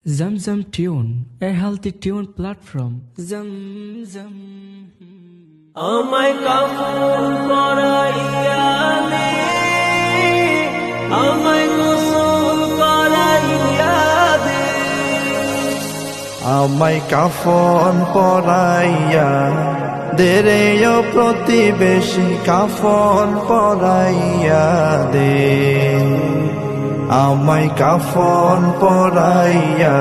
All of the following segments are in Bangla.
Zamzam Tune, a healthy tune platform. Zamzam. আমায় কাফন পরাইয়া দে, আমায় গোসল করাইয়া দে, আমায় কাফন পরাইয়া দে রে ও প্রতিবেশী, কাফন পরাইয়া দে। আমায় কাফন পরাইয়া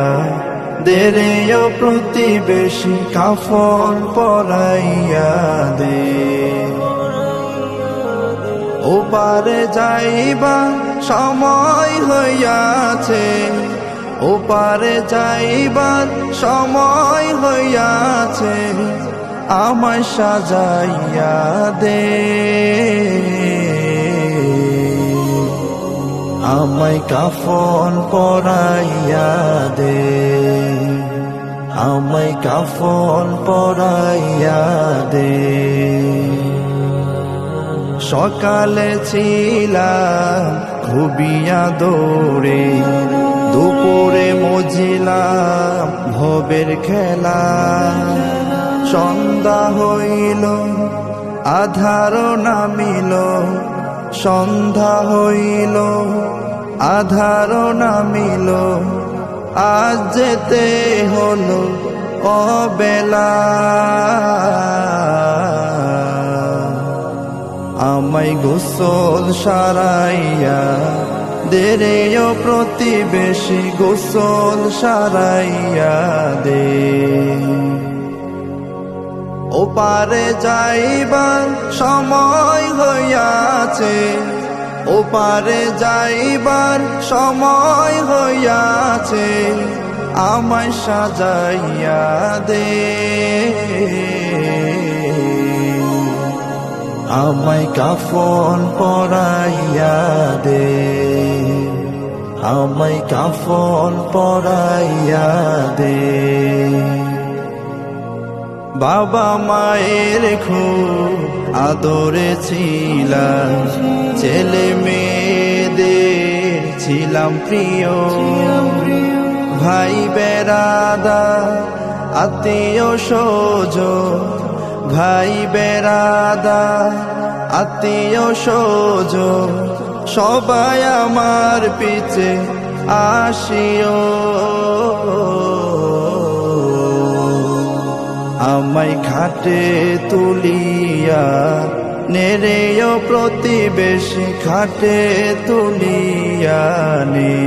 দে রে ও প্রতিবেশী, কাফন পরাইয়া দে। ওপারে যাইবা সময় হইয়াছে, ওপারে যাইবার সময় হইয়াছে, আমায় সাজাইয়া দে। আমায় কাফন পরাইয়া দে, আমায় কাফন পরাইয়া দে। সকালে ছিলাম খুবই আদরে, দুপুরে মজিলাম ভবের খেলা। সন্ধ্যা হইল আধার নামিল, সন্ধ্যা হইল আধার নামিল, আজ যেতে হলো অবেলা। আমায় গোসল সারাইয়া দে রে ও প্রতিবেশী, গোসল সারাইয়া দে। ওপারে যাইবার সময় হইয়াছে, ওপারে যাইবার সময় হইয়াছে, আমায় সাজাইয়া দে। আমায় কাফন পরাইয়া দে, আমায় কাফন পরাইয়া দে। বাবা মায়ের খুব আদরে ছিলাম, ছেলে মেয়েদের ছিলাম প্রিয়। ভাই বেরাদার আত্মীয় স্বজন, ভাই বেরাদার আত্মীয় স্বজন, সবাই আমার পিছে আসিও। আমায় খাটে তুলিয়া নে রে ও প্রতিবেশী, খাটে তুলিয়া নে।